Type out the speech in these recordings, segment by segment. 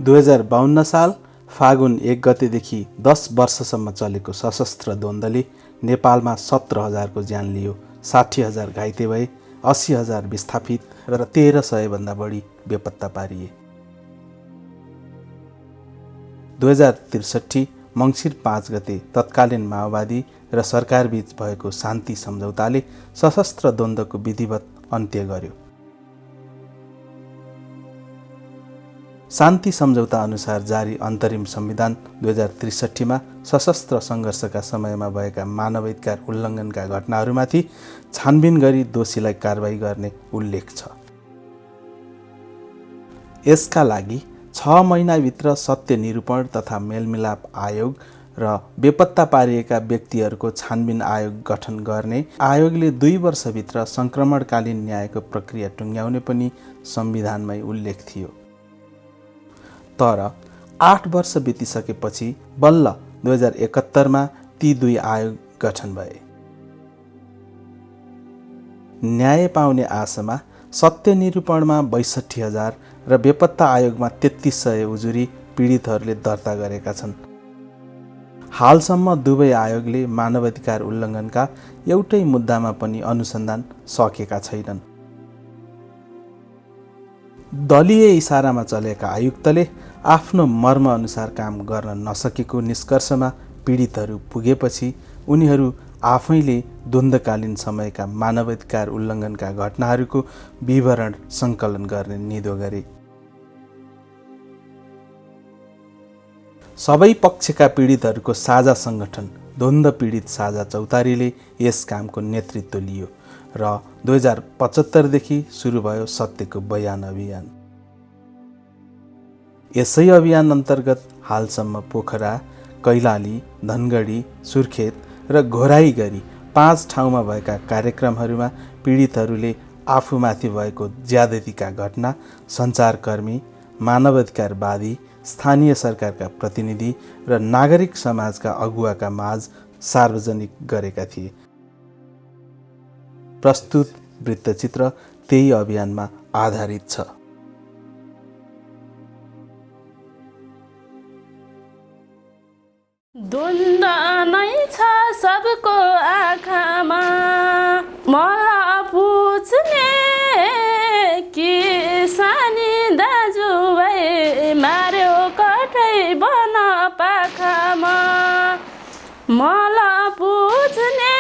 2052 साल फागुन 1 गतेदेखि 10 वर्षसम्म चलेको सशस्त्र द्वन्द्वले नेपालमा 17,000को ज्यान लियो, 60,000 घाइते भए, 80,000 विस्थापित र 1300 भन्दा बढी बेपत्ता पारिए। 2063 मङ्सिर 5 गते तत्कालीन माओवादी र सरकारबीच भएको शान्ति सम्झौताले सशस्त्र द्वन्द्वको विधिवत अन्त्य गर्यो। शान्ति सम्झौता अनुसार जारी अन्तरिम संविधान 2063 मा सशस्त्र सङ्घर्षका समयमा भएका मानवाधिकार उल्लङ्घनका घटनाहरूमाथि छानबिन गरी दोषीलाई कारबाही गर्ने उल्लेख छ। यसका लागि 6 महिनाभित्र सत्य निरूपण तथा मेलमिलाप आयोग र बेपत्ता पारिएका व्यक्तिहरूको छानबिन आयोग गठन गर्ने, आयोगले 2 वर्षभित्र सङ्क्रमणकालीन न्यायको प्रक्रिया टुङ्ग्याउने पनि संविधानमै उल्लेख थियो। तर 8 वर्ष बितिसकेपछि बल्ल 2071 मा ती 2 आयोग गठन भए। न्याय पाउने आशामा सत्य निरूपणमा 62,000 र बेपत्ता आयोगमा 3300 उजुरी पीडितहरूले दर्ता गरेका छन्। हालसम्म दुवै आयोगले मानवाधिकार उल्लङ्घनका एउटै मुद्दामा पनि अनुसन्धान सकेका छैनन्। दलीय इसारामा चलेका आयुक्तले आफ्नो मर्म अनुसार काम गर्न नसकेको निष्कर्षमा पीडितहरू पुगेपछि उनीहरू आफैले द्वन्द्वकालीन समयका मानवाधिकार उल्लङ्घनका घटनाहरूको विवरण सङ्कलन गर्ने निधो गरे। सबै पक्षका पीडितहरूको साझा सङ्गठन द्वन्द्व पीडित साझा चौतारीले यस कामको नेतृत्व लियो र 2075 देखि सुरु भयो सत्यको बयान अभियान। यसै अभियान अन्तर्गत हालसम्म पोखरा, कैलाली, धनगढी, सुर्खेत र घोराई गरी 5 ठाउँमा भएका कार्यक्रमहरूमा पीडितहरूले आफूमाथि भएको ज्यादतीका घटना सञ्चारकर्मी, मानवाधिकारवादी, स्थानीय सरकारका प्रतिनिधि र नागरिक समाजका अगुवाका माझ सार्वजनिक गरेका थिए। प्रस्तुत वृत्तचित्र त्यही अभियानमा आधारित छ। द्वन्द्व नै छ सबको आँखामा, मलाई पुछ्ने किसानी दाजुभाइ मार्यो कठै बन पाखामा। मलाई पुछ्ने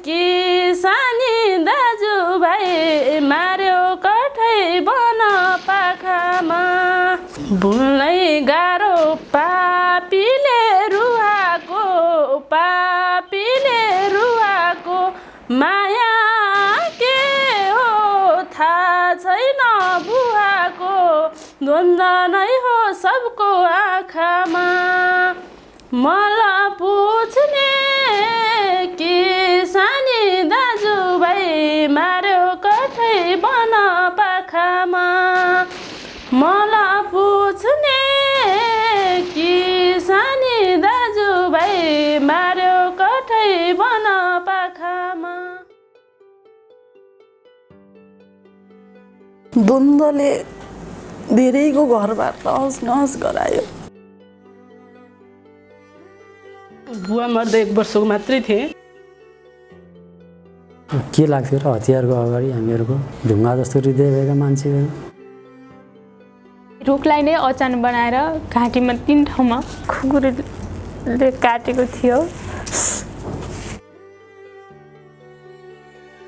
किसानी दाजुभाइ मार्यो कठै बन पाखामा। भुल्नै गाह्रो पापीले रुवाको माया के हो थाहा छैन बुवाको। द्वन्द्व नै हो सबको आँखामा, मलाई पुछ्ने किसानी दाजुभाइ मार्यो कठै बन पाखामा। मलाई पुछ्ने किसानी दाजुभाइ मार्यो कठै बन पाखामा। द्वन्द्वले धेरैको घरबार तहस नहस गरायो। बुवा मर्दा 1 वर्षको मात्रै थिएँ। के लाग्थ्यो र हतियारको अगाडि हामीहरूको ढुङ्गा जस्तो हृदय भएका मान्छे। रुखलाई नै अचान बनाएर घाँटीमा 3 ठाउँमा खुकुरीले काटेको थियो।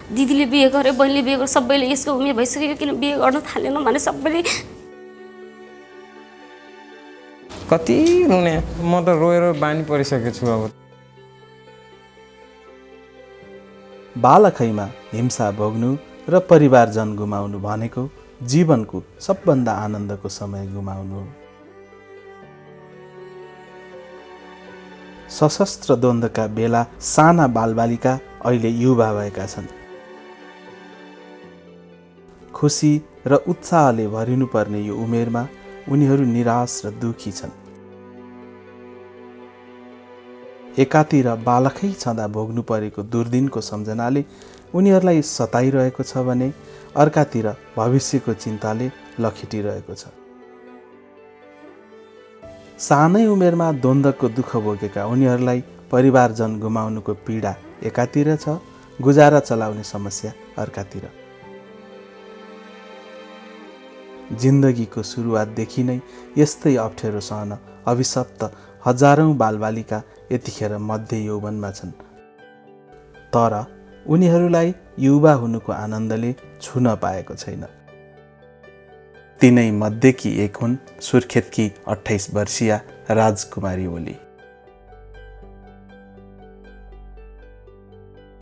दिदीले बिहे गर्यो, बहिनीले बिहे गर्यो, सबैले यसको उमेर भइसक्यो किन बिहे गर्न थालेन भने सबैले कति रुने। म त रोएर बानी परिसकेको छु। अब बालखैमा हिंसा भोग्नु र परिवारजन गुमाउनु भनेको जीवनको सबभन्दा आनन्दको समय गुमाउनु हो। सशस्त्र द्वन्द्वका बेला साना बालबालिका अहिले युवा भएका छन्। खुसी र उत्साहले भरिनुपर्ने यो उमेरमा उनीहरू निराश र दुखी छन्। एकातिर बालकै छँदा भोग्नु परेको दुर्दिनको सम्झनाले उनीहरूलाई सताइरहेको छ भने अर्कातिर भविष्यको चिन्ताले लखेटिरहेको छ। सानै उमेरमा द्वन्द्वको दुःख भोगेका उनीहरूलाई परिवारजन गुमाउनुको पीडा एकातिर छ, गुजारा चलाउने समस्या अर्कातिर। जिन्दगीको सुरुवातदेखि नै यस्तै अप्ठ्यारो सहन अभिशप्त हजारौं बालबालिका यतिखेर मध्य यौवनमा छन्। तर उनीहरूलाई युवा हुनुको आनन्दले छुन पाएको छैन। तिनै मध्येकी एक हुन् सुर्खेतकी 28 वर्षीया राजकुमारी ओली।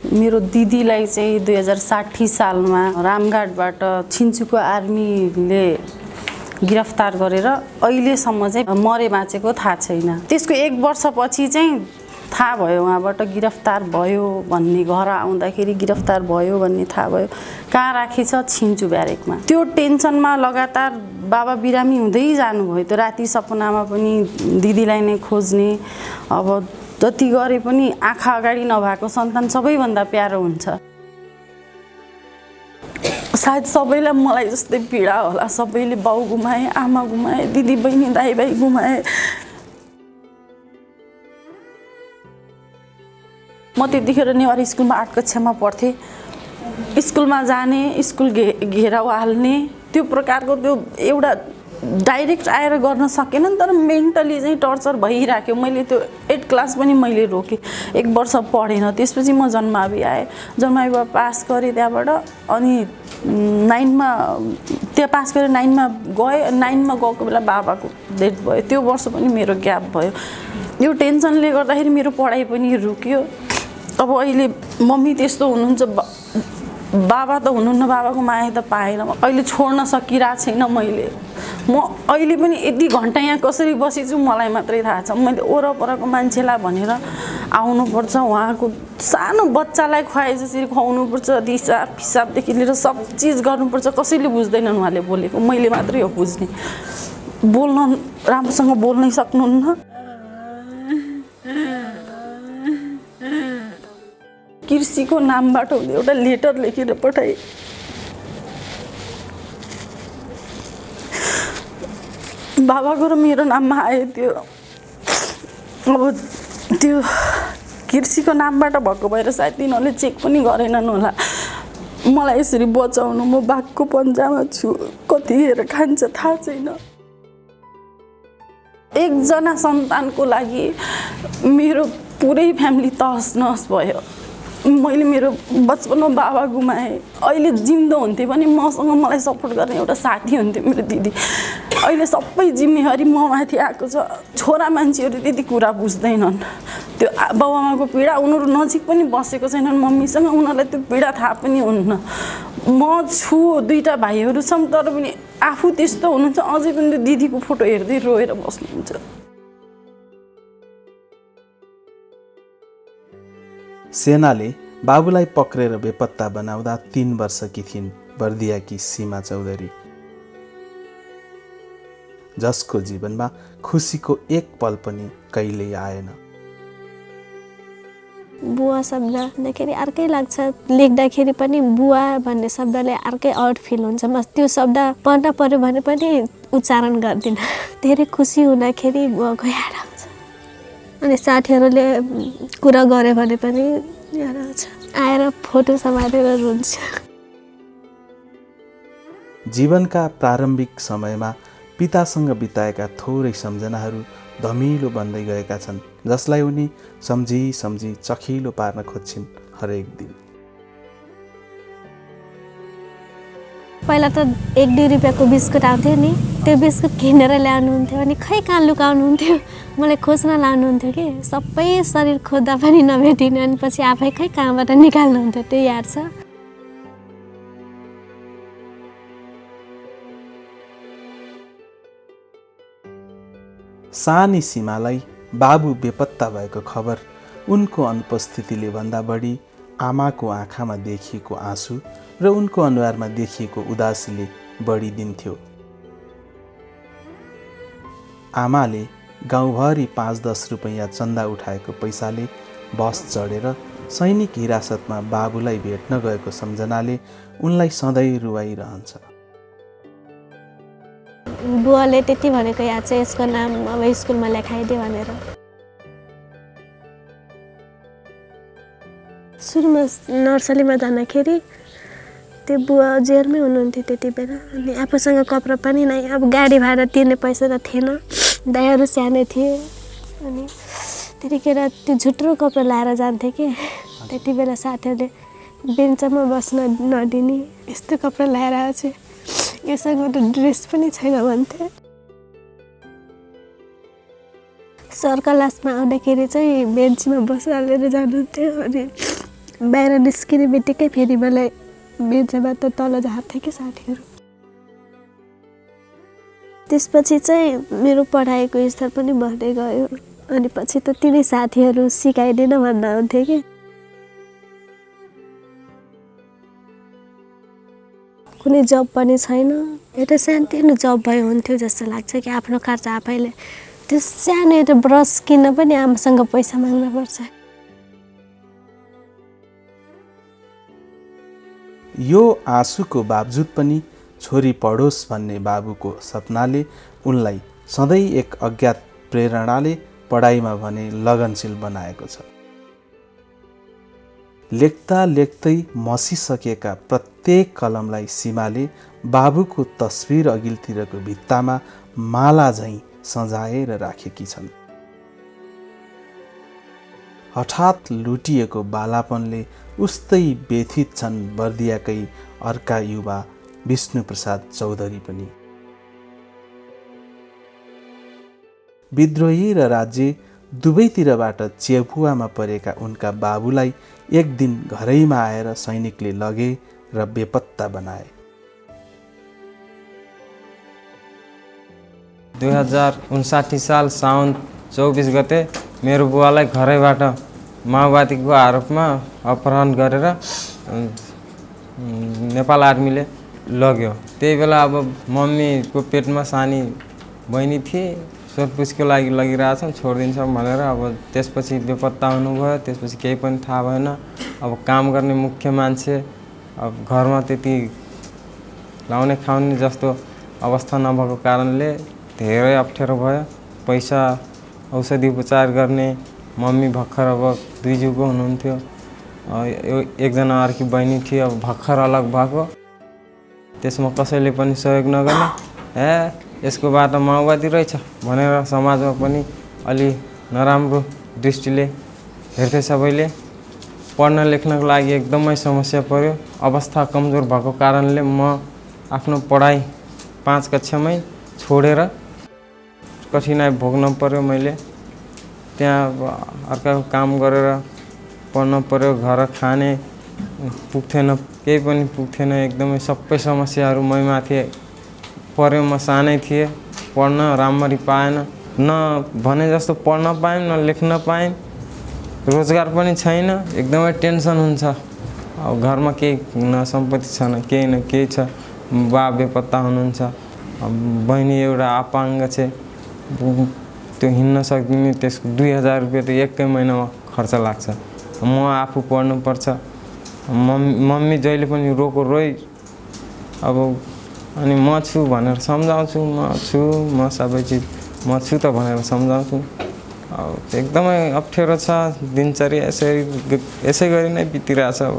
मेरो दिदीलाई चाहिँ 2060 सालमा रामघाटबाट छिन्चुको आर्मीले गिरफ्तार गरेर अहिलेसम्म चाहिँ मरे बाँचेको थाहा छैन। त्यसको 1 वर्षपछि चाहिँ थाहा भयो उहाँबाट गिरफ्तार भयो भन्ने, घर आउँदाखेरि गिरफ्तार भयो भन्ने थाहा भयो। कहाँ राखेछ? छिन्चु ब्यारेकमा। त्यो टेन्सनमा लगातार बाबा बिरामी हुँदै जानुभयो। त्यो राति सपनामा पनि दिदीलाई नै खोज्ने। अब जति गरे पनि आँखा अगाडि नभएको सन्तान सबैभन्दा प्यारो हुन्छ। सायद सबैलाई मलाई जस्तै पीडा होला। सबैले बाउ गुमाए, आमा गुमाए, दिदी बहिनी दाइ भाइ गुमाए। म त्यतिखेर नेवारी स्कुलमा 8 कक्षामा पढ्थेँ। स्कुलमा जाने, स्कुल घेराउ हाल्ने, त्यो प्रकारको त्यो एउटा डाइरेक्ट आएर गर्न सकेन, तर मेन्टली चाहिँ टर्चर भइराख्यो। मैले त्यो 8 क्लास पनि मैले रोकेँ, 1 वर्ष पढेन। त्यसपछि म जन्मावि आएँ, जन्माविबाट पास गरेँ त्यहाँबाट। अनि 9मा त्यहाँ पास गरेर 9मा गएँ। 9मा गएको बेला बाबाको डेथ भयो। त्यो वर्ष पनि मेरो ग्याप भयो। यो टेन्सनले गर्दाखेरि मेरो पढाइ पनि रुक्यो। अब अहिले मम्मी त्यस्तो हुनुहुन्छ, बाबा त हुनुहुन्न, बाबाको माया त पाएन। अहिले छोड्न सकिरहेको छैन मैले। म अहिले पनि यति घन्टा यहाँ कसरी बसेछु मलाई मात्रै थाहा छ। मैले वरपरको मान्छेलाई भनेर आउनुपर्छ, उहाँको सानो बच्चालाई खुवाए जसरी खुवाउनुपर्छ, दिसा पिसाबदेखि लिएर सब चिज गर्नुपर्छ। कसैले बुझ्दैनन् उहाँले बोलेको, मैले मात्रै हो बुझ्ने। बोल्न राम्रोसँग बोल्नै सक्नुहुन्न। कृषिको नामबाट एउटा लेटर लेखेर पठाएँ। बाबाको र मेरो नाममा आयो त्यो। अब त्यो कृषिको नामबाट भएको भएर सायद तिनीहरूले चेक पनि गरेनन् होला। मलाई यसरी बचाउनु, म बाघको पन्जामा छु। कतिखेर खान्छ थाहा छैन। एकजना सन्तानको लागि मेरो पुरै फ्यामिली तहस नहस भयो। मैले मेरो बचपनमा बाबा गुमाएँ। अहिले जिउँदो हुन्थेँ भने मसँग मलाई सपोर्ट गर्ने एउटा साथी हुन्थ्यो, मेरो दिदी। अहिले सबै जिम्मेवारी म माथि आएको छ। छोरा मान्छेहरू त्यति कुरा बुझ्दैनन्। त्यो बाबुआमाको पीडा उनीहरू नजिक पनि बसेको छैनन् मम्मीसँग, उनीहरूलाई त्यो पीडा थाहा पनि हुन्न। म छु, 2टा भाइहरू छन्, तर पनि आफू त्यस्तो हुनुहुन्छ। अझै पनि त्यो दिदीको फोटो हेर्दै रोएर बस्नुहुन्छ। सेनाले बाबुलाई पक्रेर बेपत्ता बनाउँदा 3 वर्षकी थिइन् बर्दियाकी सीमा चौधरी, जसको जीवनमा खुसीको एक पल पनि कहिल्यै आएन। बुवा शब्ददाखेरि अर्कै लाग्छ, लेख्दाखेरि पनि बुवा भन्ने शब्दले अर्कै आउट फिल हुन्छ। म त्यो शब्द पढ्न पर्यो भने पनि उच्चारण गर्दिनँ। धेरै खुसी हुँदाखेरि बुवाको याद आउँछ। अनि साथीहरूले कुरा गऱ्यो भने पनि याद आउँछ। आएर फोटो समातेर रुन्छ। जीवनका प्रारम्भिक समयमा पितासँग बिताएका थोरै सम्झनाहरू धमिलो बन्दै गएका छन्, जसलाई उनी सम्झी सम्झी चखिलो पार्न खोज्छिन् हरेक दिन। पहिला त 1-2 रुपियाँको बिस्कुट आउँथ्यो नि, त्यो बिस्कुट किनेर ल्याउनुहुन्थ्यो। अनि खै कहाँ लुकाउनुहुन्थ्यो, मलाई खोज्न लानुहुन्थ्यो कि सबै शरीर खोज्दा पनि नभेटिने। अनि पछि आफै खै कहाँबाट निकाल्नुहुन्थ्यो, त्यो याद छ। सानी सीमालाई बाबु बेपत्ता भएको खबर उनको अनुपस्थितिले भन्दा बढी आमाको आँखामा देखिएको आँसु र उनको अनुहारमा देखिएको उदासीले बढिदिन्थ्यो। आमाले गाउँभरि 5-10 रुपैयाँ चन्दा उठाएको पैसाले बस चढेर सैनिक हिरासतमा बाबुलाई भेट्न गएको सम्झनाले उनलाई सधैँ रुवाइरहन्छ। बुवाले त्यति भनेको याद छ, यसको नाम अब स्कुलमा लेखाइदियो भनेर। सुरुमा नर्सरीमा जाँदाखेरि त्यो बुवा जेलमै हुनुहुन्थ्यो त्यति बेला। अनि आफूसँग कपडा पनि नै, अब गाडी भाडा तिर्ने पैसा त थिएन, दाइहरू सानो थिए। अनि त्यतिखेर त्यो झुट्रो कपडा लाएर जान्थेँ कि त्यति बेला साथीहरूले बेन्चमा बस्न नदिने, यस्तो कपडा लाएर आएको छु, योसँग त ड्रेस पनि छैन भन्थे। सर क्लासमा आउँदाखेरि चाहिँ बेन्चमा बसालेर जानुहुन्थ्यो। अनि बाहिर निस्किने बित्तिकै फेरि मलाई बेन्चबाट तल झार्थ्यो कि साथीहरू। त्यसपछि चाहिँ मेरो पढाइको स्तर पनि बढ्दै गयो। अनि पछि त तिनै साथीहरू सिकाइदिन भन्न आउँथे कि। कुनै जब पनि छैन, एउटा सानोतिनो जब भयो हुन्थ्यो जस्तो लाग्छ कि आफ्नो खर्च आफैले। त्यो सानो एउटा ब्रस किन्न पनि आमासँग पैसा माग्नुपर्छ। यो आँसुको बावजुद पनि छोरी पढोस् भन्ने बाबुको सपनाले उनलाई सधैँ एक अज्ञात प्रेरणाले पढाइमा भने लगनशील बनाएको छ। लेख्दा लेख्दै मसिसकेका प्रत्येक कलमलाई सीमाले बाबुको तस्बिर अघिल्तिरको भित्तामा माला झैँ सजाएर राखेकी छन्। हठात लुटिएको बालापनले उस्तै व्यथित छन् बर्दियाकै अर्का युवा विष्णुप्रसाद चौधरी पनि। विद्रोही र राज्य दुवैतिरबाट चेपुवामा परेका उनका बाबुलाई एक दिन घरैमा आएर सैनिकले लगे र बेपत्ता बनाए। 2059 साल साउन 24 गते मेरो बुवालाई घरैबाट माओवादीको आरोपमा अपहरण गरेर नेपाल आर्मीले लग्यो। त्यही बेला अब मम्मीको पेटमा सानी बहिनी थिए, सोधपुछको लागि लगिरहेछौँ, छोडिदिन्छौँ भनेर। अब त्यसपछि बेपत्ता हुनुभयो। त्यसपछि केही पनि थाहा भएन। अब काम गर्ने मुख्य मान्छे, अब घरमा त्यति लाउने खाउने जस्तो अवस्था नभएको कारणले धेरै अप्ठ्यारो भयो। पैसा औषधि उपचार गर्ने, मम्मी भर्खर अब 2 जिउको हुनुहुन्थ्यो, एकजना अर्की बहिनी थिए, अब भर्खर अलग भएको। त्यसमा कसैले पनि सहयोग नगर्ने, यसको बाटो माओवादी रहेछ भनेर समाजमा पनि अलि नराम्रो दृष्टिले हेर्थे सबैले। पढ्न लेख्नको लागि एकदमै समस्या पर्यो। अवस्था कमजोर भएको कारणले म आफ्नो पढाइ 5 कक्षामै छोडेर कठिनाइ भोग्न पर्यो। मैले त्यहाँ अर्काको काम गरेर पढ्न पर्यो। घर खाने पुग्थेन, केही पनि पुग्थेन। एकदमै सबै समस्याहरू मैमाथि पर्यो। म सानै थिएँ, पढ्न राम्ररी पाएन, न भने जस्तो पढ्न पाएँ न लेख्न पाएँ। रोजगार पनि छैन, एकदमै टेन्सन हुन्छ। अब घरमा केही न सम्पत्ति छैन, केही न केही छ। बा बेपत्ता हुनुहुन्छ, बहिनी एउटा अपाङ्ग छ, त्यो हिँड्न सक्दिनँ। त्यसको 2000 रुपियाँ त एकै महिनामा खर्च लाग्छ। म आफू पढ्नुपर्छ। मम्मी जहिले पनि रोको रोइ। अब अनि म छु भनेर सम्झाउँछु, म सबै चिज म छु त भनेर सम्झाउँछु। अब एकदमै अप्ठ्यारो छ। दिनचर्या यसै गरी नै बितिरहेछ। अब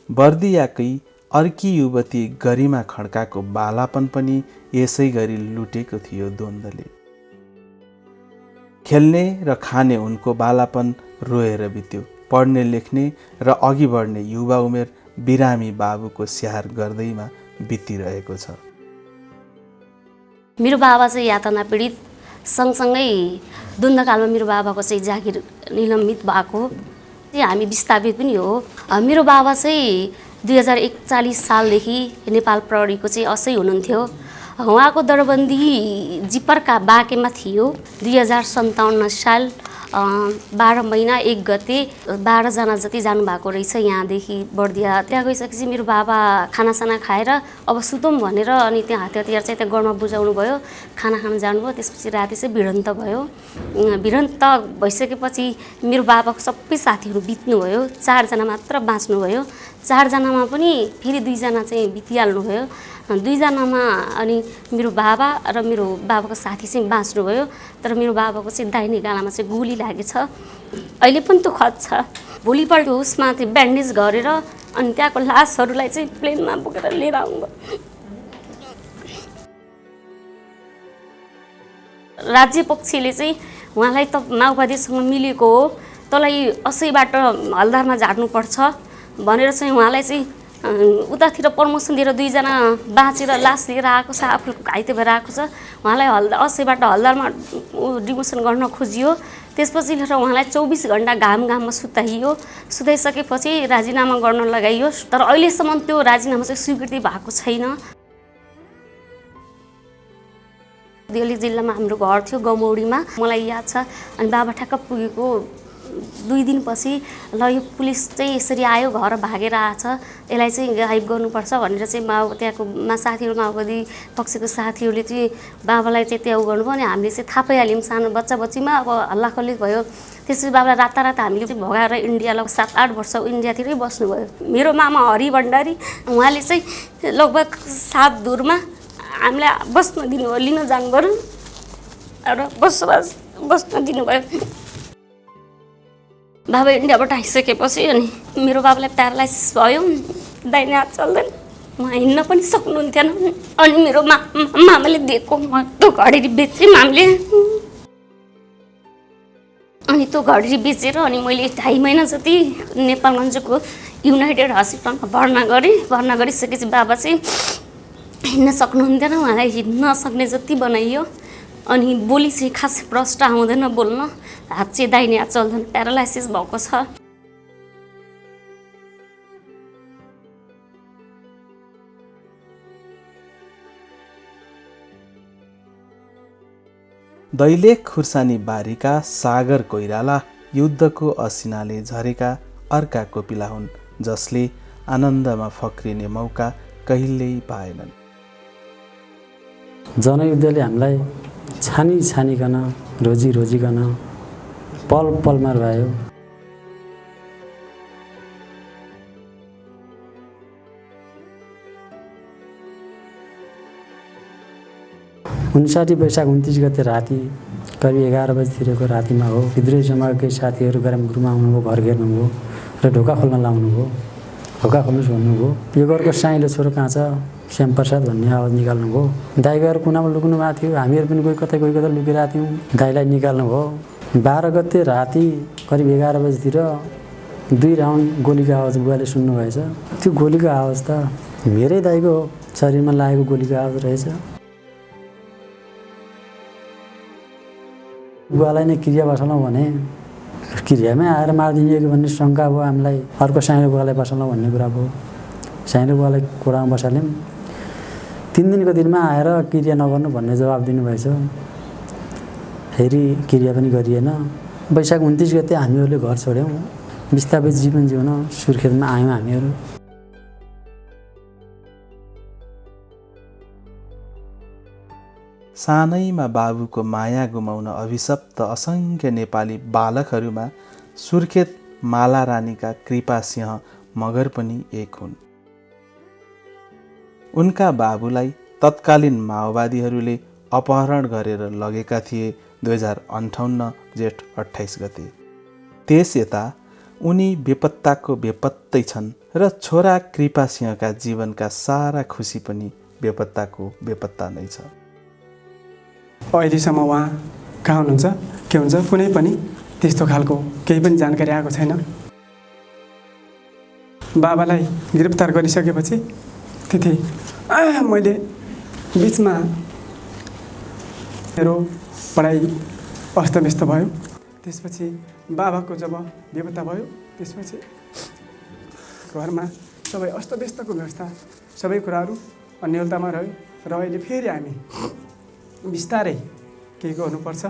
बर्दियाकै अर्की युवती गरिमा खड्काको बालापन पनि यसै गरी लुटेको थियो द्वन्द्वले। खेल्ने र खाने उनको बालापन रोएर बित्यो। पढ्ने लेख्ने र अघि बढ्ने युवा उमेर बिरामी बाबुको स्याहार गर्दैमा बितिरहेको छ। मेरो बाबा चाहिँ यातना पीडित, सँगसँगै द्वन्द्वकालमा मेरो बाबाको चाहिँ जागिर निलम्बित भएको, हामी विस्थापित पनि हो। मेरो बाबा चाहिँ 2041 सालदेखि नेपाल प्रहरीको चाहिँ असै हुनुहुन्थ्यो। उहाँको दरबन्दी जिपरका बाँकेमा थियो। 2057 साल 12 महिना 1 गते 12 जना जति जानुभएको रहेछ यहाँदेखि बर्दिया। त्यहाँ गइसकेपछि मेरो बाबा खानासाना खाएर अब सुतौँ भनेर अनि त्यहाँ हात हतियार चाहिँ त्यहाँ गनमा बुझाउनु भयो। खाना खान जानुभयो। त्यसपछि राति चाहिँ भिडन्त भयो। भिडन्त भइसकेपछि मेरो बाबाको सबै साथीहरू बित्नुभयो, 4 जना मात्र बाँच्नुभयो। 4जनामा पनि फेरि 2जना चाहिँ बितिहाल्नुभयो। 2जनामा अनि मेरो बाबा र मेरो बाबाको साथी चाहिँ बाँच्नुभयो। तर मेरो बाबाको चाहिँ दाहिने गालामा चाहिँ गोली लागेछ। अहिले पनि त्यो खत छ। भोलिपल्ट उसमा त्यो ब्यान्डेज गरेर अनि त्यहाँको लासहरूलाई चाहिँ प्लेनमा बोकेर लिएर आउनुभयो। राज्य पक्षले चाहिँ उहाँलाई त माओवादीसँग मिलेको हो, तँलाई असैबाट हलदारमा झार्नुपर्छ भनेर चाहिँ उहाँलाई चाहिँ उतातिर प्रमोसन दिएर 2जना बाँचेर लास लिएर आएको छ, आफू घाइते भएर आएको छ। उहाँलाई असैबाट हलदारमा डिमोसन गर्न खोजियो। त्यसपछि लिएर उहाँलाई 24 घन्टा घाममा सुताइयो। सुताइसकेपछि राजीनामा गर्न लगाइयो। तर अहिलेसम्म त्यो राजीनामा चाहिँ स्वीकृति भएको छैन। दिल्ली जिल्लामा हाम्रो घर थियो गमौडीमा, मलाई याद छ। अनि बाबा ठ्याक्क पुगेको 2 दिनपछि ल यो पुलिस चाहिँ यसरी आयो, घर भागेर आएछ, यसलाई चाहिँ गायब गर्नुपर्छ भनेर चाहिँ त्यहाँको साथीहरू माओवादी पक्षको साथीहरूले चाहिँ बाबालाई चाहिँ त्यो गर्नुभयो। अनि हामीले चाहिँ थाहा पाइहाल्यौँ सानो बच्चाबच्चीमा अब हल्लाखल्ली भयो। त्यसपछि बाबालाई रातारात हामीले चाहिँ भगाएर इन्डिया 7-8 वर्ष इन्डियातिरै बस्नुभयो। मेरो मामा हरि भण्डारी उहाँले चाहिँ लगभग 7 धुरमा हामीलाई बस्न दिनुभयो, लिन जानुभयो र बस्न दिनुभयो। बाबा इन्डियाबाट आइसकेपछि अनि मेरो बाबालाई प्यारालाइसिस भयो, दाहिने हात चल्दैन, उहाँ हिँड्न पनि सक्नुहुन्थेन। अनि मेरो मामाले दिएको त्यो घडेरी बेचेँ मामले। अनि त्यो घडेरी बेचेर अनि मैले 2.5 महिना जति नेपालगञ्जको युनाइटेड हस्पिटलमा भर्ना गरिसकेपछि बाबा चाहिँ हिँड्न सक्नुहुन्थेन। उहाँलाई हिँड्न सक्ने जति बनाइयो। अनि बोली चाहिँ खास प्रष्ट आउँदैन बोल्न, हात चाहिँ दाहिने हात चल्दैन, प्यारालाइसिस भएको छ। दैलेख खुर्सानी बारीका सागर कोइराला युद्धको असिनाले झरेका अर्का कोपिला हुन्, जसले आनन्दमा फक्रिने मौका कहिल्यै पाएनन्। जनयुद्धले हामीलाई छानिकन रोजिकन पलमा रह्यो। 59 वैशाख 29 गते राति करिब 11 बजीतिरको रातिमा हो। विद्रोही समाजकै साथीहरू गरम गुरुमा आउनुभयो, घर घेर्नुभयो र ढोका खोल्न लाउनुभयो। ढोका खोल्नुहोस् भन्नुभयो। यो घरको साइलो छोरो कहाँ छ, श्यामप्रसाद भन्ने आवाज निकाल्नुभयो। दाइ गएर कुनामा लुक्नु भएको थियो। हामीहरू पनि कोही कतै लुकिरहेको थियौँ। दाइलाई निकाल्नुभयो। 12 गते राति करिब 11 बजीतिर 2 राउन्ड गोलीको आवाज बुवाले सुन्नुभएछ। त्यो गोलीको आवाज त मेरै दाइको शरीरमा लागेको गोलीको आवाज रहेछ। बुवालाई नै क्रिया बसालौँ भने क्रियामै आएर मारिदिने कि भन्ने शङ्का भयो हामीलाई। अर्को साइनो बुवालाई बसालौँ भन्ने कुरा भयो। साइनो बुवालाई कोरामा बसाल्यौँ। 3 दिनको दिनमा आएर क्रिया नगर्नु भन्ने जवाब दिनुभएछ। फेरि क्रिया पनि गरिएन। वैशाख 29 गते हामीहरूले घर छोड्यौँ। विस्थापित जीवन जिउन सुर्खेतमा आयौँ हामीहरू। सानैमा बाबुको माया गुमाउन अभिशप्त असङ्ख्य नेपाली बालकहरूमा सुर्खेत मालारानीका कृपा सिंह मगर पनि एक हुन्। उनका बाबुलाई तत्कालीन माओवादीहरूले अपहरण गरेर लगेका थिए 2058 जेठ 28 गते। त्यस यता उनी बेपत्ताको बेपत्तै छन् र छोरा कृपा सिंहका जीवनका सारा खुसी पनि बेपत्ताको बेपत्ता नै छ। अहिलेसम्म उहाँ कहाँ हुनुहुन्छ, के हुन्छ, कुनै पनि त्यस्तो खालको केही पनि जानकारी आएको छैन। बाबालाई गिरफ्तार गरिसकेपछि त्यति मैले बिचमा मेरो पढाइ अस्तव्यस्त भयो। त्यसपछि बाबाको जब बेपत्ता भयो त्यसपछि घरमा सबै अस्तव्यस्तको व्यवस्था सबै कुराहरू अन्यलतामा रह्यो र अहिले फेरि हामी बिस्तारै केही गर्नुपर्छ।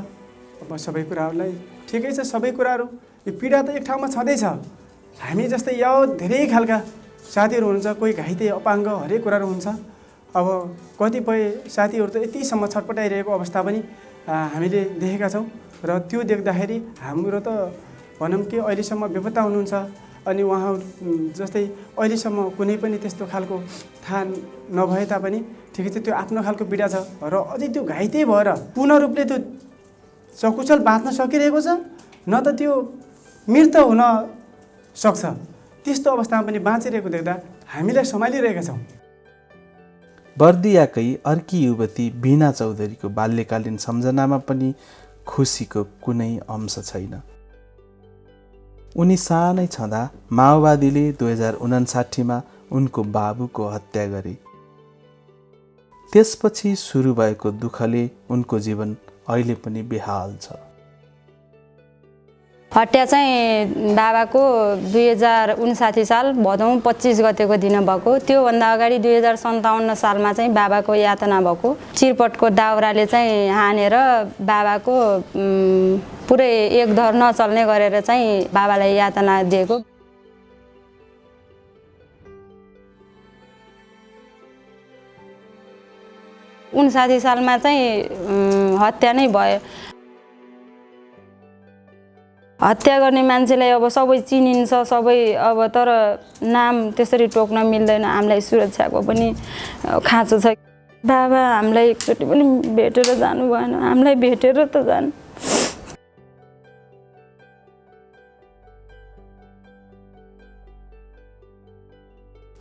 अब सबै कुराहरूलाई ठिकै छ, सबै कुराहरू यो पीडा त एक ठाउँमा छँदैछ। हामी जस्तै यो धेरै खालका साथीहरू हुनुहुन्छ, कोही घाइते अपाङ्ग हरेक कुराहरू हुन्छ। अब कतिपय साथीहरू त यतिसम्म छटपटाइरहेको अवस्था पनि हामीले देखेका छौँ र त्यो देख्दाखेरि हाम्रो त भनौँ कि अहिलेसम्म बेपत्ता हुनुहुन्छ अनि उहाँहरू जस्तै अहिलेसम्म कुनै पनि त्यस्तो खालको थाहा नभए तापनि ठिकै छ, त्यो आफ्नो खालको पीडा छ र अझै त्यो घाइते भएर पूर्ण रूपले त्यो सकुशल बाँच्न सकिरहेको छ, न त त्यो मृत हुन सक्छ। त्यस्तो अवस्थामा पनि बाँचिरहेको देख्दा हामीलाई सम्हालिरहेका छौँ। बर्दियाकै अर्की युवती बीना चौधरीको बाल्यकालीन सम्झनामा पनि खुसीको कुनै अंश छैन। उनी सानै छँदा माओवादीले 2059मा उनको बाबुको हत्या गरे। त्यसपछि सुरु भएको दुःखले उनको जीवन अहिले पनि बेहाल छ। हत्या चाहिँ बाबाको 2059 साल भदौ 25 गतेको दिन भएको। त्योभन्दा अगाडि 2057 सालमा चाहिँ बाबाको यातना भएको। चिरपटको दाउराले चाहिँ हानेर बाबाको पुरै एक धर नचल्ने गरेर चाहिँ बाबालाई यातना दिएको। 59 सालमा चाहिँ हत्या नै भयो। हत्या गर्ने मान्छेलाई अब सबै चिनिन्छ सबै, अब तर नाम त्यसरी टोक्न मिल्दैन। हामीलाई सुरक्षाको पनि खाँचो छ। बाबा हामीलाई एकचोटि पनि भेटेर जानु भएन, हामीलाई भेटेर त जानु।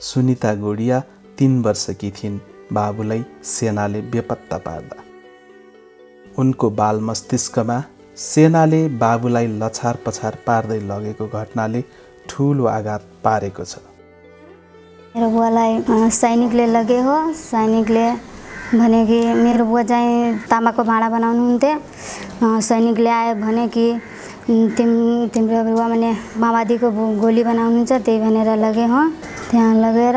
सुनिता गोडिया 3 वर्षकी थिइन् बाबुलाई सेनाले बेपत्ता पार्दा। उनको बाल मस्तिष्कमा सेनाले बाबुलाई लछार पछार पार्दै लगेको घटनाले ठुलो आघात पारेको छ। मेरो बुवालाई सैनिकले लगे हो। सैनिकले भने कि मेरो बुवा चाहिँ तामाको भाँडा बनाउनुहुन्थ्यो। सैनिकले आयो भने कि तिम्रो बुवा भने माओवादीको गोली बनाउनुहुन्छ, त्यही भनेर लगे हो। त्यहाँ लगेर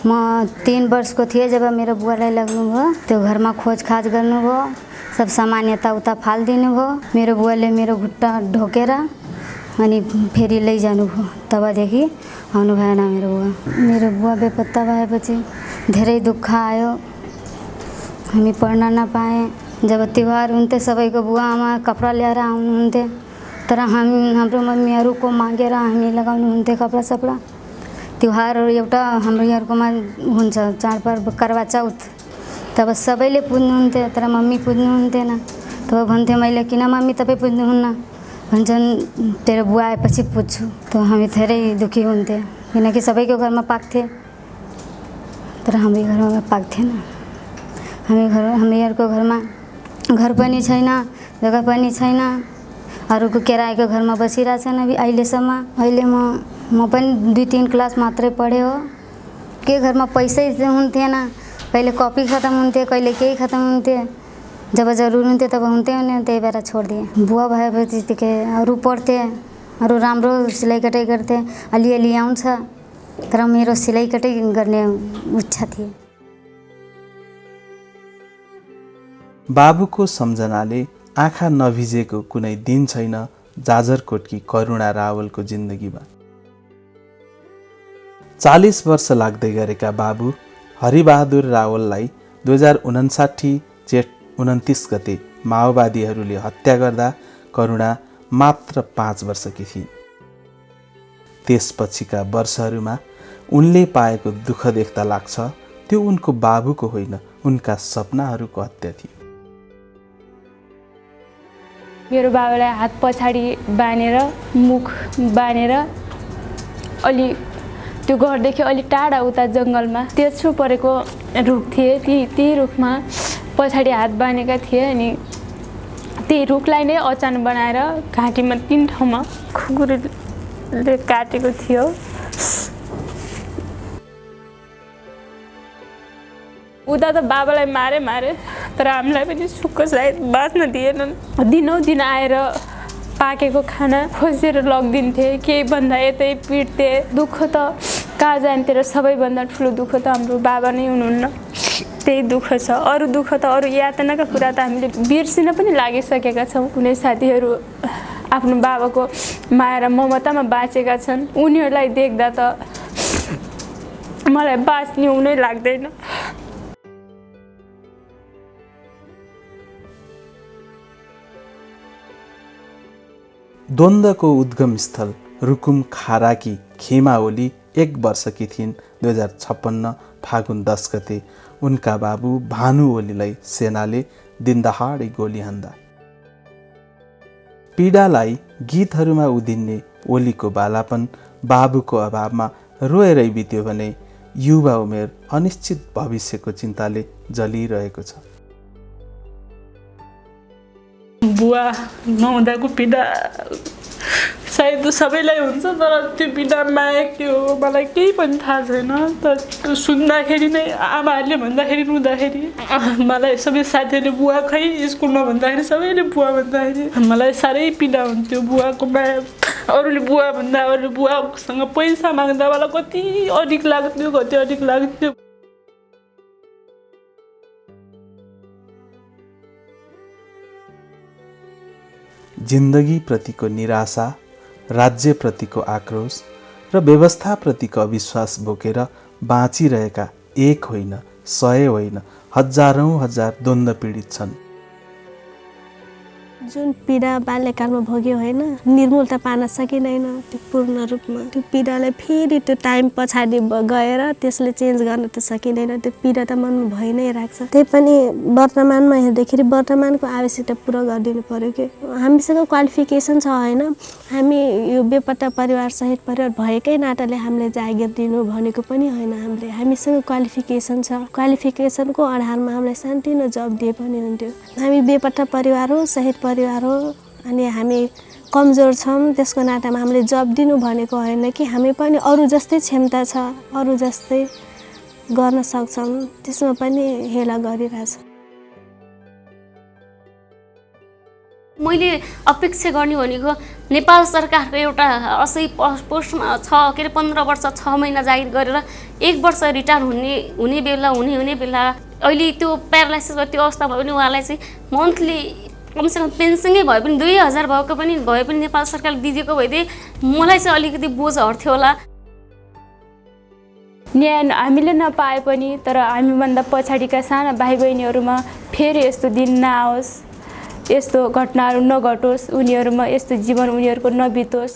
म 3 वर्षको थिएँ जब मेरो बुवालाई लग्नुभयो। त्यो घरमा खोजखाज गर्नुभयो, सब सामान यताउता फालिदिनु भयो। मेरो बुवाले मेरो खुट्टा ढोकेर अनि फेरि लैजानुभयो। तबदेखि आउनु भएन मेरो बुवा। मेरो बुवा बेपत्ता भएपछि धेरै दुःख आयो। हामी पढ्न नपाएँ। जब तिहार हुन्थ्यो सबैको बुवा आमा कपडा ल्याएर आउनुहुन्थ्यो, तर हाम्रो मम्मीहरूको मागेर हामी लगाउनुहुन्थ्यो कपडा सपडा। तिहारहरू एउटा हाम्रो यहाँकोमा हुन्छ चाडपर्व करवा चौथ, तब सबैले पुज्नुहुन्थ्यो तर मम्मी पुज्नुहुन्थेन। तब भन्थेँ मैले किन मम्मी तपाईँ पुज्नुहुन्न? भन्छन् तेरो बुवा आएपछि पुज्छु। त हामी धेरै दुःखी हुन्थ्यो किनकि सबैको घरमा पाक्थे तर हाम्रो घरमा पाक्थेन। हामीहरूको घरमा घर पनि छैन, जग्गा पनि छैन। अरूको किरायको घरमा बसिरहेछन् अहिलेसम्म। अहिले म पनि 2-3 क्लास मात्रै पढेँ हो। के घरमा पैसै हुन्थेन। कहिले कपी खत्म हुन्थ्यो, कहिले केही खत्म हुन्थ्यो। जब जरुर हुन्थ्यो तब हुन्थ्यो नि, त्यही भएर छोडिदिएँ। बुवा भएपछि के अरू पढ्थे, अरू राम्रो सिलाइ कटाइ गर्थे, अलिअलि आउँछ, तर मेरो सिलाइ कटाइ गर्ने इच्छा थिए। बाबुको सम्झनाले आँखा नभिजेको कुनै दिन छैन जाजरकोटकी करुणा रावलको जिन्दगीमा। 40 वर्ष लाग्दै गरेका बाबु हरिबहादुर रावललाई 2059 जेठ 29 गते माओवादीहरूले हत्या गर्दा करुणा मात्र 5 वर्षकी थिइन्। त्यसपछिका वर्षहरूमा उनले पाएको दुःख देख्दा लाग्छ त्यो उनको बाबुको होइन, उनका सपनाहरूको हत्या थियो। मेरो बाबालाई हात पछाडि बाँधेर मुख बाँधेर अलि त्यो घरदेखि अलि टाढा उता जङ्गलमा तेर्सो परेको रुख थिए, ती रुखमा पछाडि हात बाँधेका थिए। अनि त्यही रुखलाई नै अचान बनाएर घाँटीमा 3 ठाउँमा खुकुरीले काटेको थियो। उता त बाबालाई मारे तर हामीलाई पनि सुख सायद बाँच्न दिएनन्। दिनौँ दिन आएर पाकेको खाना खोजेर लगिदिन्थे, केही भन्दा यतै पिट्थे। दुःख त कहाँ जान्थे र सबैभन्दा ठुलो दुःख त हाम्रो बाबा नै हुनुहुन्न, त्यही दुःख छ। अरू दुःख त अरू यातनाका कुरा त हामीले बिर्सिन पनि लागिसकेका छौँ। कुनै साथीहरू आफ्नो बाबाको माया र ममतामा बाँचेका छन्, उनीहरूलाई देख्दा त मलाई बाँच्ने हुनै लाग्दैन। द्वन्द्वको उद्गम स्थल रुकुम खाराकी खेमा ओली 1 वर्षकी थिइन्। 2056 फागुन 10 गते उनका बाबु भानु ओलीलाई सेनाले दिनदहाडै गोली हान्दा। पीडालाई गीतहरूमा उदिन्ने ओलीको बालापन बाबुको अभावमा रोएरै बित्यो भने युवा उमेर अनिश्चित भविष्यको चिन्ताले जलिरहेको छ। बुवा नहुँदाको पीडा सायद सबैलाई हुन्छ, तर त्यो पीडा माया के हो मलाई केही पनि थाहा छैन। तर सुन्दाखेरि नै आमाहरूले भन्दाखेरि रुँदाखेरि मलाई सबै साथीहरूले बुवा खै स्कुलमा भन्दाखेरि सबैले बुवा भन्दाखेरि मलाई साह्रै पीडा हुन्थ्यो। बुवाको माया अरूले बुवा भन्दा अरूले बुवासँग पैसा माग्दा मलाई कति अडिक लाग्थ्यो। जिन्दगीप्रतिको निराशा, राज्यप्रतिको आक्रोश र व्यवस्थाप्रतिको अविश्वास बोकेर बाँचिरहेका 1 होइन, 100 होइन, हजारौँ हजार द्वन्द्व पीडित छन्। जुन पीडा बाल्यकालमा भोग्यो होइन, निर्मूलता पार्न सकिँदैन त्यो पूर्ण रूपमा। त्यो पीडालाई फेरि त्यो टाइम पछाडि गएर त्यसले चेन्ज गर्न त सकिँदैन। त्यो पीडा त मनमा भइ नै राख्छ। त्यही पनि वर्तमानमा हेर्दाखेरि वर्तमानको आवश्यकता पुरा गरिदिनु पर्यो कि हामीसँग क्वालिफिकेसन छ होइन। हामी यो बेपत्ता परिवार सहित परिवार भएकै नाताले हामीले जागिर दिनु भनेको पनि होइन। हामीसँग क्वालिफिकेसन छ, क्वालिफिकेसनको आधारमा हामीलाई सानोतिनो जब दिए पनि हुन्थ्यो। हामी बेपत्ता परिवार हो, सहित परिवार हो, अनि हामी कमजोर छौँ। त्यसको नातामा हामीले जब दिनु भनेको होइन कि हामी पनि अरू जस्तै क्षमता छ, अरू जस्तै गर्न सक्छौँ, त्यसमा पनि हेला गरिरहेछ। मैले अपेक्षा गर्ने भनेको नेपाल सरकारको एउटा 80 पोस्टमा छ के अरे 15 वर्ष 6 महिना जागिर गरेर 1 वर्ष रिटायर हुने बेला अहिले त्यो प्यारालाइसिस त्यो अवस्था भयो भने उहाँलाई चाहिँ मन्थली कमसेकम पेन्सनै भए पनि 2000 भए पनि नेपाल सरकारले दिदिएको भइदिए मलाई चाहिँ अलिकति बोझ हट्थ्यो होला। न्याय हामीले नपाए पनि तर हामीभन्दा पछाडिका साना भाइ बहिनीहरूमा फेरि यस्तो दिन नआओस्, यस्तो घटनाहरू नघटोस्, उनीहरूमा यस्तो जीवन उनीहरूको नबितोस्।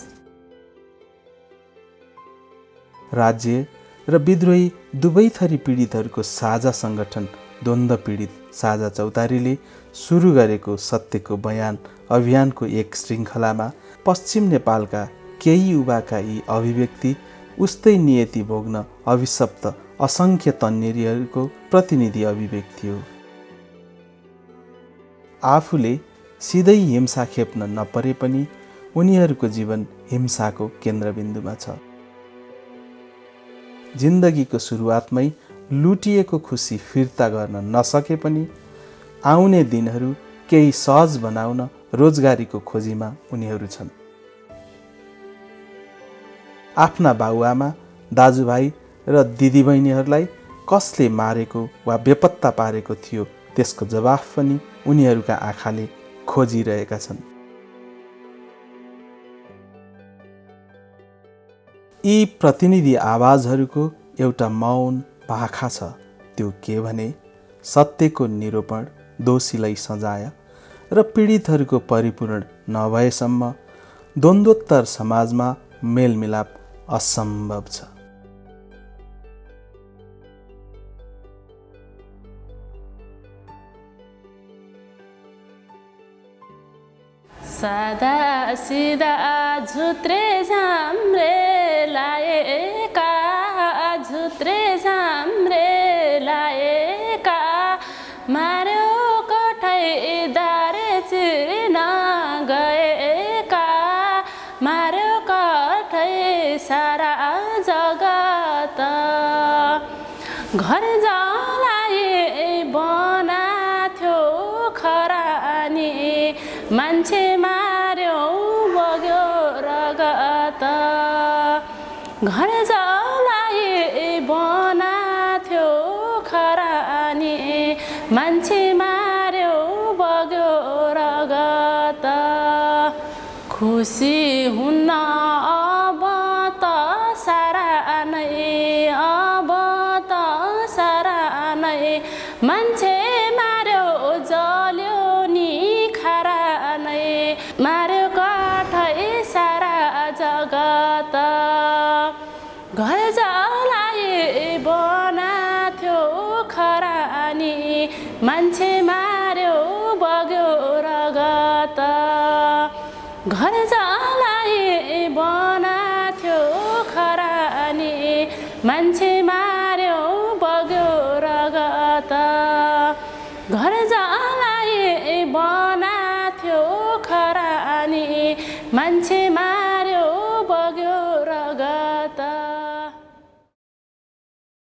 राज्य र विद्रोही दुवै थरी पीडितहरूको साझा सङ्गठन द्वन्द्व पीडित साझा चौतारीले सुरु गरेको सत्यको बयान अभियानको एक श्रृङ्खलामा पश्चिम नेपालका केही युवाका यी अभिव्यक्ति उस्तै नियति भोग्न अभिशप्त असङ्ख्य तन्नेरीहरूको प्रतिनिधि अभिव्यक्ति हो। आफूले सिधै हिंसा खेप्न नपरे पनि उनीहरूको जीवन हिंसाको केन्द्रबिन्दुमा छ। जिन्दगीको सुरुवातमै लुटिएको खुसी फिर्ता गर्न नसके पनि आउने दिनहरू केही सहज बनाउन रोजगारीको खोजीमा उनीहरू छन्। आफ्ना बाबुआमा, दाजुभाइ र दिदीबहिनीहरूलाई कसले मारेको वा बेपत्ता पारेको थियो त्यसको जवाफ पनि उनीहरूका आँखाले खोजिरहेका छन्। यी प्रतिनिधि आवाजहरूको एउटा मौन पाखा छ, त्यो के भने सत्यको निरूपण दोषीलाई सजाय र पीडितहरूको परिपूर्ण नभएसम्म द्वन्द्वोत्तर समाजमा मेलमिलाप असम्भव छ। सादा सिदा झुत्रे झाम्रे लाएका, झुत्रे झाम्रे लाएका, मार्यो कठै दारे चिर्न गएका, मार्यो कठै सारा जगत, घर जलाए बनाथ्यो खरानी, मान्छे मार्यो बग्यो रगत, घर जलाए बनाथ्यो खरानी, मान्छे मार्यो बग्यो रगत, खुसी हुन्न अब त सारा नै, अब त सारा नै, मान्छे मार्यो जल्यो नि खारा नै, मार्यो कठै सारा जगत। मान्छे मार्यो बग्यो रगत घर जलाए बनाथ्यो खरानी मान्छे मार्यो बग्यो रगत घर जलाए बनाथ्यो खरानी मान्छे